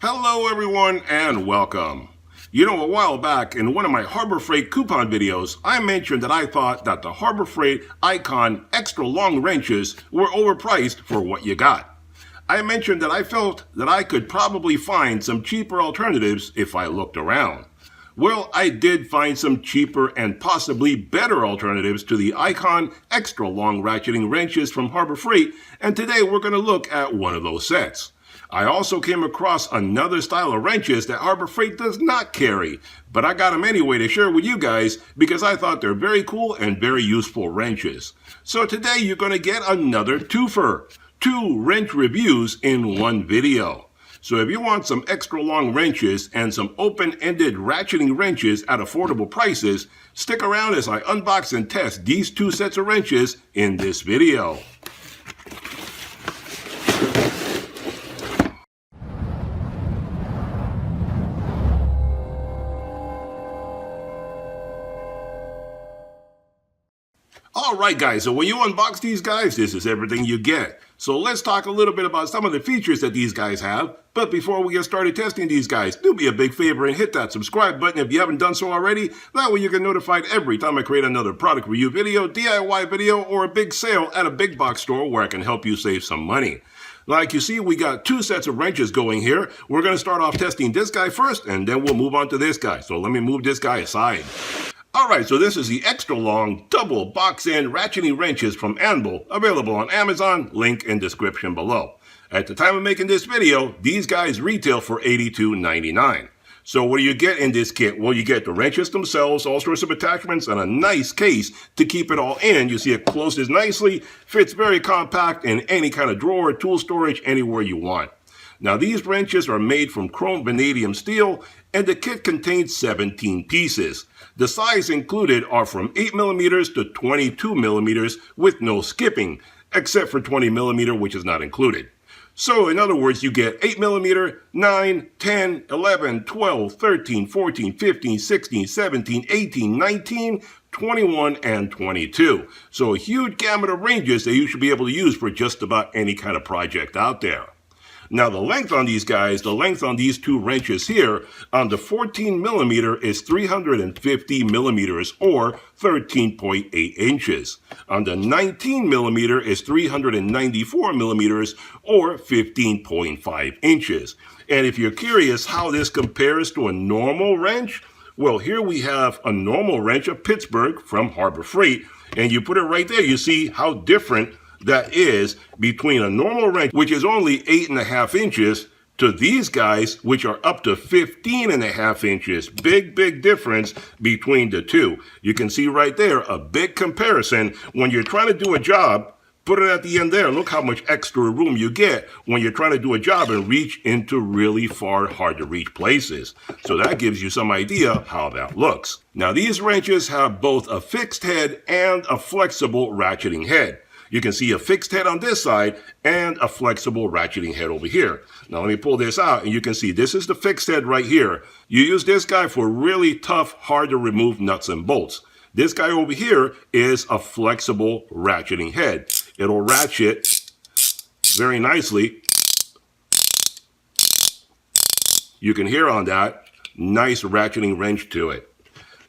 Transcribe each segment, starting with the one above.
Hello everyone and welcome. You know, a while back in one of my Harbor Freight coupon videos, I mentioned that I thought that the Harbor Freight Icon extra long wrenches were overpriced for what you got. I mentioned that I felt that I could probably find some cheaper alternatives if I looked around. Well, I did find some cheaper and possibly better alternatives to the Icon extra long ratcheting wrenches from Harbor Freight, and today we're going to look at one of those sets. I also came across another style of wrenches that Harbor Freight does not carry, but I got them anyway to share with you guys because I thought they're very cool and very useful wrenches. So today you're going to get another twofer, 2 wrench reviews in one video. So if you want some extra long wrenches and some open-ended ratcheting wrenches at affordable prices, stick around as I unbox and test these 2 sets of wrenches in this video. Alright guys, so when you unbox these guys, this is everything you get. So let's talk a little bit about some of the features that these guys have. But before we get started testing these guys, do me a big favor and hit that subscribe button if you haven't done so already. That way you get notified every time I create another product review video, DIY video, or a big sale at a big box store where I can help you save some money. Like you see, we got 2 sets of wrenches going here. We're going to start off testing this guy first, and then we'll move on to this guy. So let me move this guy aside. Alright, so this is the extra long double box end ratcheting wrenches from Anvil, available on Amazon, link in description below. At the time of making this video, these guys retail for $82.99. So what do you get in this kit? Well, you get the wrenches themselves, all sorts of attachments, and a nice case to keep it all in. You see it closes nicely, fits very compact in any kind of drawer, tool storage, anywhere you want. Now these wrenches are made from chrome vanadium steel, and the kit contains 17 pieces. The size included are from 8mm to 22mm with no skipping, except for 20mm, which is not included. So in other words, you get 8mm, 9, 10, 11, 12, 13, 14, 15, 16, 17, 18, 19, 21, and 22. So a huge gamut of ranges that you should be able to use for just about any kind of project out there. Now the length on these guys, the length on these 2 wrenches here, on the 14mm is 350 millimeters or 13.8 inches. On the 19mm is 394 millimeters or 15.5 inches. And if you're curious how this compares to a normal wrench, well, here we have a normal wrench of Pittsburgh from Harbor Freight, and you put it right there, you see how different that is between a normal wrench, which is only 8.5 inches, to these guys, which are up to 15.5 inches. Big difference between the two. You can see right there a big comparison. When you're trying to do a job, put it at the end there. Look how much extra room you get when you're trying to do a job and reach into really far, hard to reach places. So that gives you some idea how that looks. Now these wrenches have both a fixed head and a flexible ratcheting head. You can see a fixed head on this side and a flexible ratcheting head over here. Now let me pull this out and you can see this is the fixed head right here. You use this guy for really tough, hard to remove nuts and bolts. This guy over here is a flexible ratcheting head. It'll ratchet very nicely. You can hear on that, nice ratcheting wrench to it.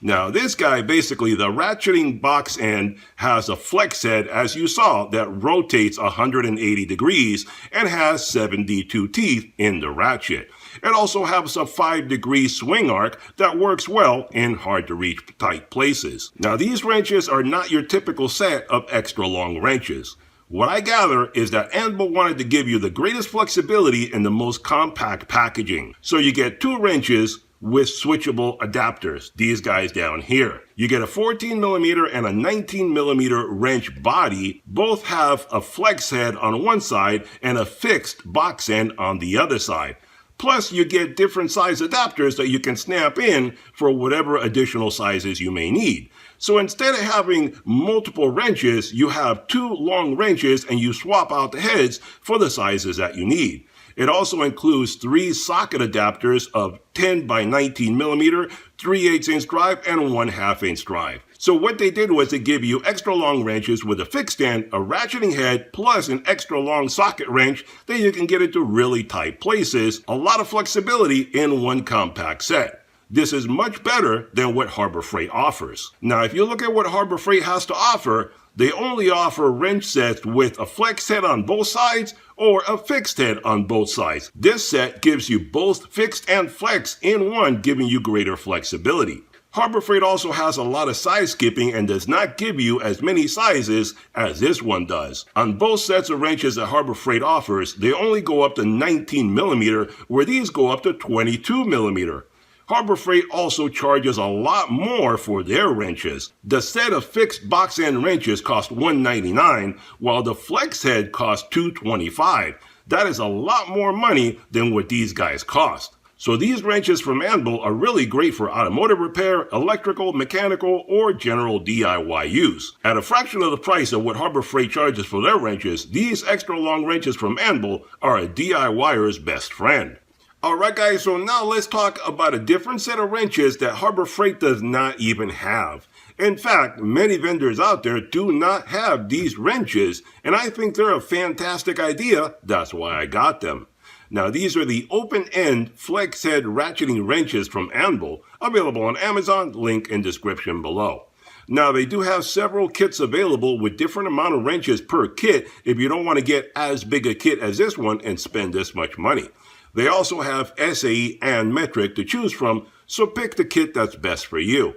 Now this guy, basically the ratcheting box end has a flex head, as you saw, that rotates 180 degrees and has 72 teeth in the ratchet. It also has a 5-degree swing arc that works well in hard to reach tight places. Now these wrenches are not your typical set of extra long wrenches. What I gather is that Anvil wanted to give you the greatest flexibility in the most compact packaging. So you get 2 wrenches with switchable adapters, these guys down here. You get a 14mm and a 19mm wrench body. Both have a flex head on one side and a fixed box end on the other side. Plus you get different size adapters that you can snap in for whatever additional sizes you may need. So instead of having multiple wrenches, you have 2 long wrenches and you swap out the heads for the sizes that you need. It also includes 3 socket adapters of 10 by 19mm, 3/8 inch drive, and 1/2 inch drive. So what they did was they give you extra long wrenches with a fixed end, a ratcheting head, plus an extra long socket wrench that you can get into really tight places. A lot of flexibility in one compact set. This is much better than what Harbor Freight offers. Now, if you look at what Harbor Freight has to offer, they only offer wrench sets with a flex head on both sides or a fixed head on both sides. This set gives you both fixed and flex in one, giving you greater flexibility. Harbor Freight also has a lot of size skipping and does not give you as many sizes as this one does. On both sets of wrenches that Harbor Freight offers, they only go up to 19mm, where these go up to 22mm. Harbor Freight also charges a lot more for their wrenches. The set of fixed box end wrenches cost $199, while the flex head costs $225. That is a lot more money than what these guys cost. So these wrenches from Anvil are really great for automotive repair, electrical, mechanical, or general DIY use. At a fraction of the price of what Harbor Freight charges for their wrenches, these extra long wrenches from Anvil are a DIYer's best friend. Alright guys, so now let's talk about a different set of wrenches that Harbor Freight does not even have. In fact, many vendors out there do not have these wrenches, and I think they're a fantastic idea. That's why I got them. Now, these are the open-end flex head ratcheting wrenches from Anvil, available on Amazon, link in description below. Now, they do have several kits available with different amount of wrenches per kit if you don't want to get as big a kit as this one and spend this much money. They also have SAE and metric to choose from, so pick the kit that's best for you.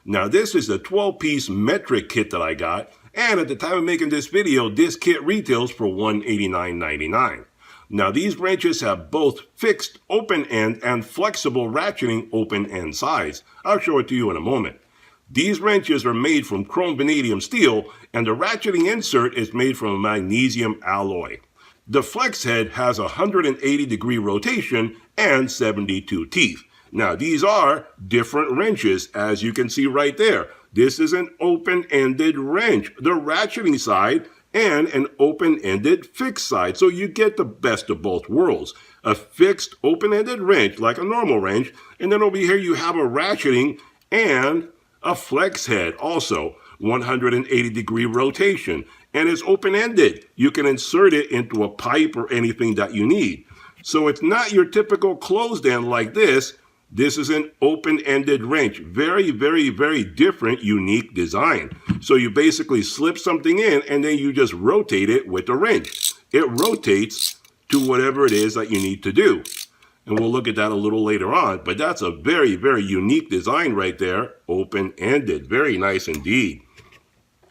Now, this is the 12-piece metric kit that I got, and at the time of making this video, this kit retails for $189.99. Now, these wrenches have both fixed open end and flexible ratcheting open end sides. I'll show it to you in a moment. These wrenches are made from chrome vanadium steel, and the ratcheting insert is made from a magnesium alloy. The flex head has a 180-degree rotation and 72 teeth. Now, these are different wrenches, as you can see right there. This is an open-ended wrench, the ratcheting side, and an open-ended fixed side, so you get the best of both worlds. A fixed open-ended wrench, like a normal wrench, and then over here you have a ratcheting and a flex head, also 180-degree rotation, and it's open-ended. You can insert it into a pipe or anything that you need. So it's not your typical closed end like this. This is an open-ended wrench. Very, very, very different, unique design. So you basically slip something in and then you just rotate it with the wrench. It rotates to whatever it is that you need to do. And we'll look at that a little later on. But that's a very, very unique design right there. Open-ended. Very nice indeed.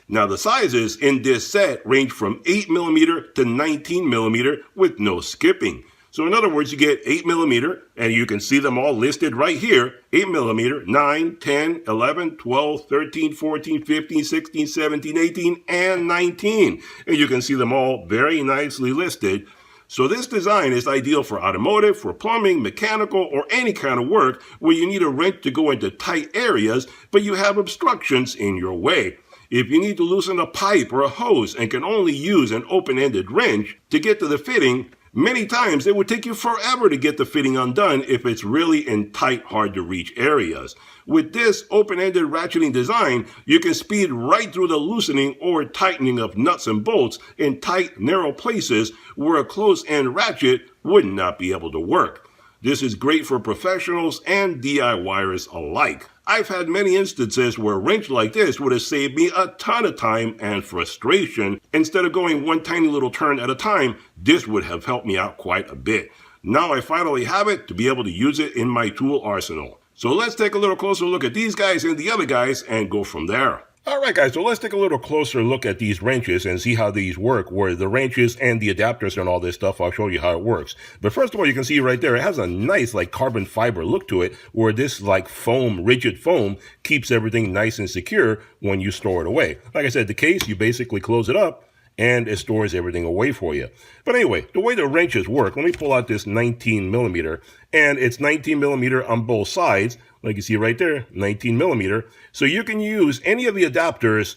Now the sizes in this set range from 8mm to 19mm with no skipping. So in other words, you get 8mm, and you can see them all listed right here. 8mm, 9, 10, 11, 12, 13, 14, 15, 16, 17, 18, and 19. And you can see them all very nicely listed. So this design is ideal for automotive, for plumbing, mechanical, or any kind of work where you need a wrench to go into tight areas, but you have obstructions in your way. If you need to loosen a pipe or a hose and can only use an open-ended wrench to get to the fitting, many times it would take you forever to get the fitting undone if it's really in tight, hard-to-reach areas. With this open-ended ratcheting design, you can speed right through the loosening or tightening of nuts and bolts in tight, narrow places where a closed-end ratchet would not be able to work. This is great for professionals and DIYers alike. I've had many instances where a wrench like this would have saved me a ton of time and frustration. Instead of going one tiny little turn at a time, this would have helped me out quite a bit. Now I finally have it to be able to use it in my tool arsenal. So let's take a little closer look at these guys and the other guys and go from there. Alright guys, so let's take a little closer look at these wrenches and see how these work, where the wrenches and the adapters and all this stuff, I'll show you how it works. But first of all, you can see right there, it has a nice like carbon fiber look to it, where this like foam, rigid foam, keeps everything nice and secure when you store it away. Like I said, the case, you basically close it up, and it stores everything away for you. But anyway, the way the wrenches work, let me pull out this 19mm, and it's 19mm on both sides. Like you see right there, 19mm. So you can use any of the adapters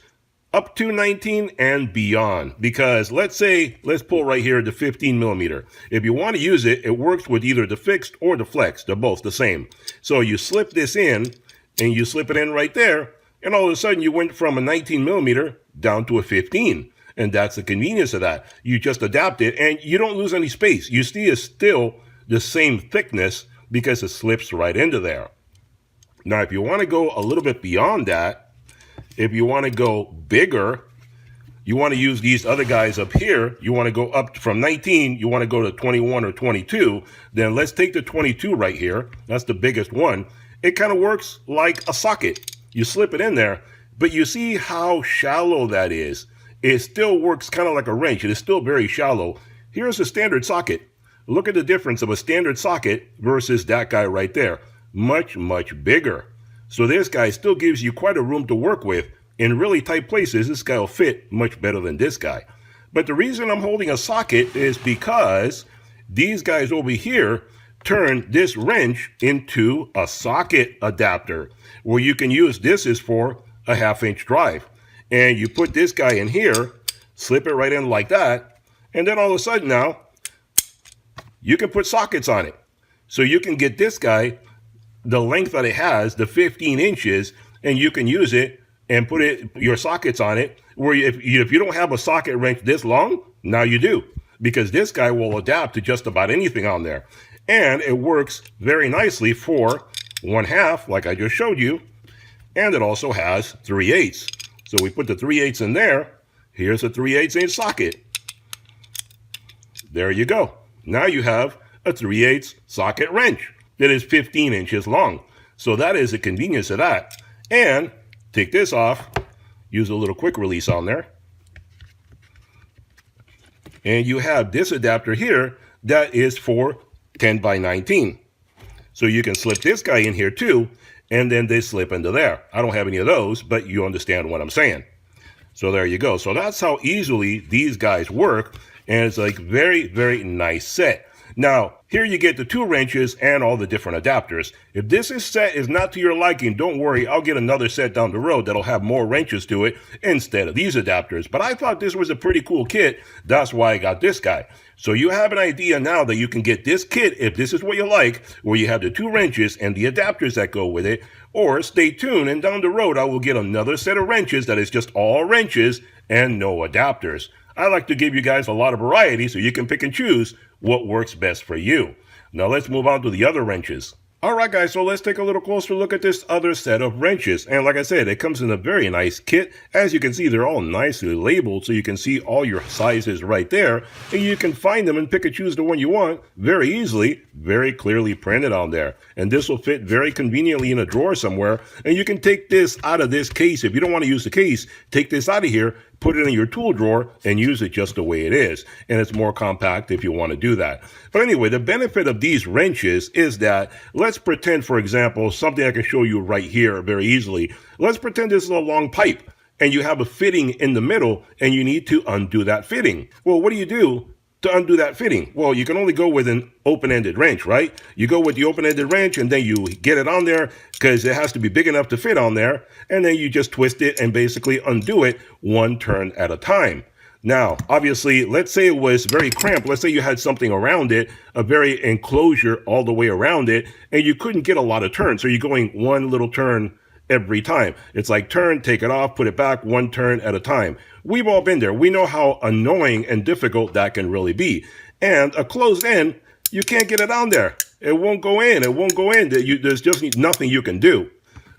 up to 19 and beyond. Because let's pull right here the 15mm. If you want to use it, it works with either the fixed or the flex. They're both the same. So you slip this in, and you slip it in right there. And all of a sudden you went from a 19 millimeter down to a 15. And that's the convenience of that. You just adapt it and you don't lose any space. You see it's still the same thickness because it slips right into there. Now, if you want to go a little bit beyond that, if you want to go bigger, you want to use these other guys up here. You want to go up from 19, you want to go to 21 or 22. Then let's take the 22 right here. That's the biggest one. It kind of works like a socket. You slip it in there, but you see how shallow that is. It still works kind of like a wrench. It is still very shallow. Here's a standard socket. Look at the difference of a standard socket versus that guy right there. Much, much bigger. So this guy still gives you quite a room to work with. In really tight places, this guy will fit much better than this guy. But the reason I'm holding a socket is because these guys over here turn this wrench into a socket adapter, where you can use this is for a 1/2 inch drive. And you put this guy in here, slip it right in like that, and then all of a sudden now, you can put sockets on it. So you can get this guy, the length that it has, the 15 inches, and you can use it and put your sockets on it, where if you don't have a socket wrench this long, now you do. Because this guy will adapt to just about anything on there. And it works very nicely for 1/2, like I just showed you, and it also has 3/8. So we put the 3/8 in there. Here's a 3/8 inch socket. There you go. Now you have a 3/8 socket wrench that is 15 inches long. So that is the convenience of that. And take this off, use a little quick release on there. And you have this adapter here that is for 10 by 19. So you can slip this guy in here too, and then they slip into there. I don't have any of those, but you understand what I'm saying. So there you go. So that's how easily these guys work, and it's like very, very nice set. Now, here you get the 2 wrenches and all the different adapters. If this set is not to your liking, don't worry, I'll get another set down the road that'll have more wrenches to it instead of these adapters. But I thought this was a pretty cool kit, that's why I got this guy. So you have an idea now that you can get this kit if this is what you like, where you have the 2 wrenches and the adapters that go with it, or stay tuned and down the road I will get another set of wrenches that is just all wrenches and no adapters. I like to give you guys a lot of variety so you can pick and choose what works best for you. Now let's move on to the other wrenches. Alright guys, so let's take a little closer look at this other set of wrenches. And like I said, it comes in a very nice kit. As you can see, they're all nicely labeled so you can see all your sizes right there. And you can find them and pick and choose the one you want very easily, very clearly printed on there. And this will fit very conveniently in a drawer somewhere. And you can take this out of this case. If you don't want to use the case, take this out of here, put it in your tool drawer, and use it just the way it is. And it's more compact if you want to do that. But anyway, the benefit of these wrenches is that, let's pretend, for example, something I can show you right here very easily. Let's pretend this is a long pipe, and you have a fitting in the middle, and you need to undo that fitting. Well, what do you do to undo that fitting? Well, you can only go with an open-ended wrench, right? You go with the open-ended wrench, and then you get it on there because it has to be big enough to fit on there, and then you just twist it and basically undo it one turn at a time. Now, obviously, let's say it was very cramped. Let's say you had something around it, a very enclosure all the way around it, and you couldn't get a lot of turns. So you're going one little turn every time. It's like turn, take it off, put it back, one turn at a time. We've all been there. We know how annoying and difficult that can really be. And a closed end, you can't get it on there. It won't go in. It won't go in. There's just nothing you can do.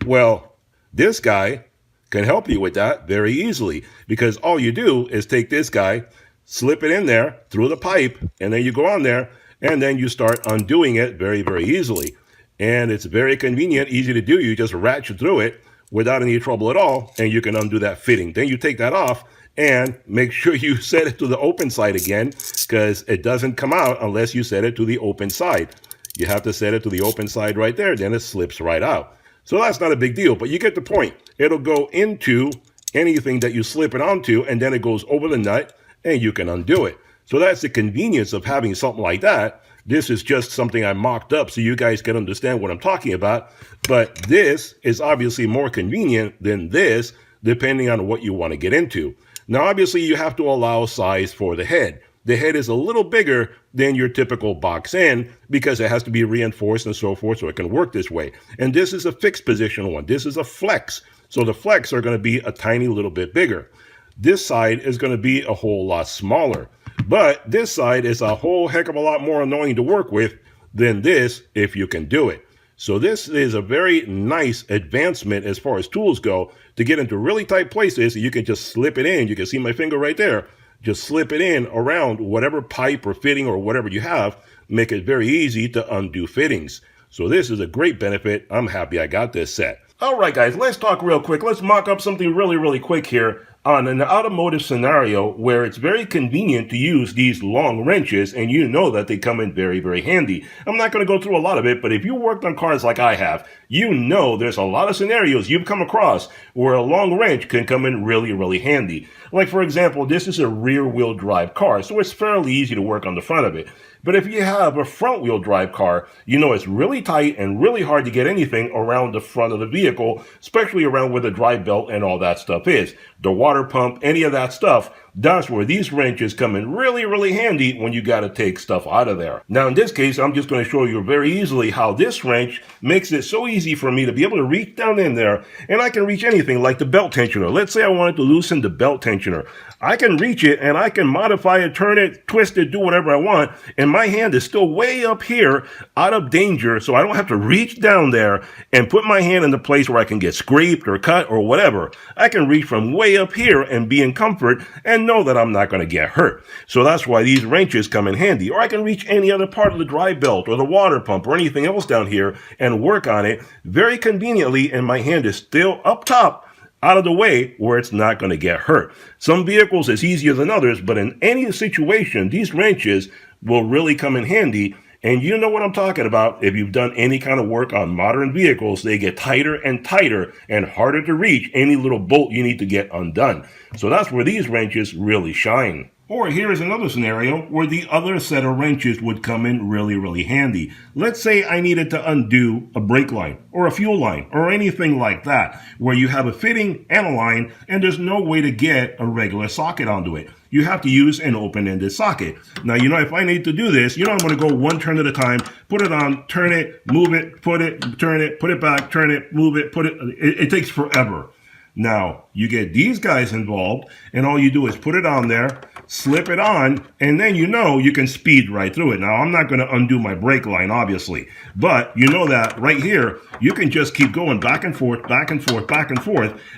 Well, this guy can help you with that very easily, because all you do is take this guy, slip it in there through the pipe, and then you go on there, and then you start undoing it very, very easily. And it's very convenient, easy to do. You just ratchet through it without any trouble at all, and you can undo that fitting. Then you take that off and make sure you set it to the open side again, because it doesn't come out unless you set it to the open side. You have to set it to the open side right there, then it slips right out. So that's not a big deal, but you get the point. It'll go into anything that you slip it onto, and then it goes over the nut, and you can undo it. So that's the convenience of having something like that. This is just something I mocked up so you guys can understand what I'm talking about. But this is obviously more convenient than this, depending on what you want to get into. Now, obviously, you have to allow size for the head. The head is a little bigger than your typical box end because it has to be reinforced and so forth so it can work this way. And this is a fixed position one. This is a flex. So the flex are going to be a tiny little bit bigger. This side is going to be a whole lot smaller. But this side is a whole heck of a lot more annoying to work with than this if you can do it. So this is a very nice advancement as far as tools go to get into really tight places. You can just slip it in. You can see my finger right there. Just slip it in around whatever pipe or fitting or whatever you have. Make it very easy to undo fittings. So this is a great benefit. I'm happy I got this set. All right, guys, let's talk real quick. Let's mock up something really quick here on an automotive scenario where it's very convenient to use these long wrenches, and you know that they come in very handy. I'm not going to go through a lot of it, but if you worked on cars like I have, you know there's a lot of scenarios you've come across where a long wrench can come in really handy. Like, for example, this is a rear-wheel drive car, so it's fairly easy to work on the front of it. But if you have a front-wheel drive car, you know it's really tight and really hard to get anything around the front of the vehicle, especially around where the drive belt and all that stuff is. The water pump, any of that stuff, that's where these wrenches come in really handy when you got to take stuff out of there. Now, in this case, I'm just going to show you very easily how this wrench makes it so easy for me to be able to reach down in there, and I can reach anything like the belt tensioner. Let's say I wanted to loosen the belt tensioner. I can reach it and I can modify it, turn it, twist it, do whatever I want, and my hand is still way up here out of danger, so I don't have to reach down there and put my hand in the place where I can get scraped or cut or whatever. I can reach from way up here and be in comfort and know that I'm not going to get hurt. So that's why these wrenches come in handy. Or I can reach any other part of the drive belt or the water pump or anything else down here and work on it very conveniently, and my hand is still up top, out of the way where it's not going to get hurt. Some vehicles is easier than others, but in any situation, these wrenches will really come in handy. And you know what I'm talking about. If you've done any kind of work on modern vehicles, they get tighter and tighter and harder to reach any little bolt you need to get undone. So that's where these wrenches really shine. Or here is another scenario where the other set of wrenches would come in really handy. Let's say I needed to undo a brake line or a fuel line or anything like that, where you have a fitting and a line and there's no way to get a regular socket onto it. You have to use an open-ended socket. Now, you know, if I need to do this, you know, I'm going to go one turn at a time, put it on, turn it, move it, put it, turn it, put it back, turn it, move it, put it. It takes forever. Now, you get these guys involved, and all you do is put it on there, slip it on, and then you know you can speed right through it. Now, I'm not going to undo my brake line, obviously, but you know that right here, you can just keep going back and forth,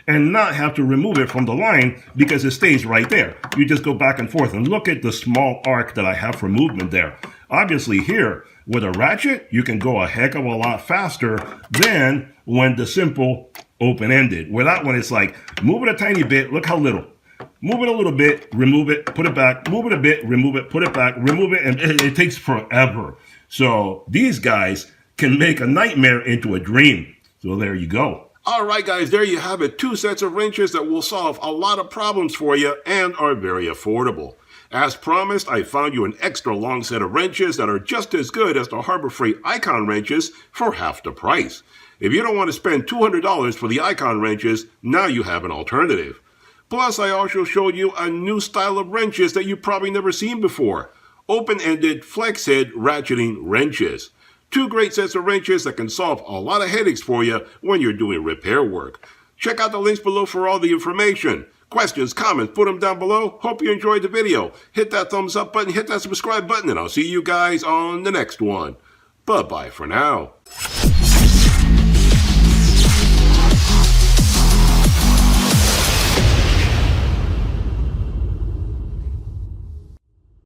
and not have to remove it from the line because it stays right there. You just go back and forth, and look at the small arc that I have for movement there. Obviously, here, with a ratchet, you can go a heck of a lot faster than when the simple open-ended. Where that one is like, move it a tiny bit, look how little. Move it a little bit, remove it, put it back, move it a bit, remove it, put it back, remove it, and it takes forever. So these guys can make a nightmare into a dream. So there you go. All right, guys, there you have it. 2 sets of wrenches that will solve a lot of problems for you and are very affordable. As promised, I found you an extra long set of wrenches that are just as good as the Harbor Freight Icon wrenches for half the price. If you don't want to spend $200 for the Icon wrenches, now you have an alternative. Plus, I also showed you a new style of wrenches that you've probably never seen before. Open-ended flex head ratcheting wrenches. 2 great sets of wrenches that can solve a lot of headaches for you when you're doing repair work. Check out the links below for all the information. Questions, comments, put them down below. Hope you enjoyed the video. Hit that thumbs up button, hit that subscribe button, and I'll see you guys on the next one. Bye-bye for now.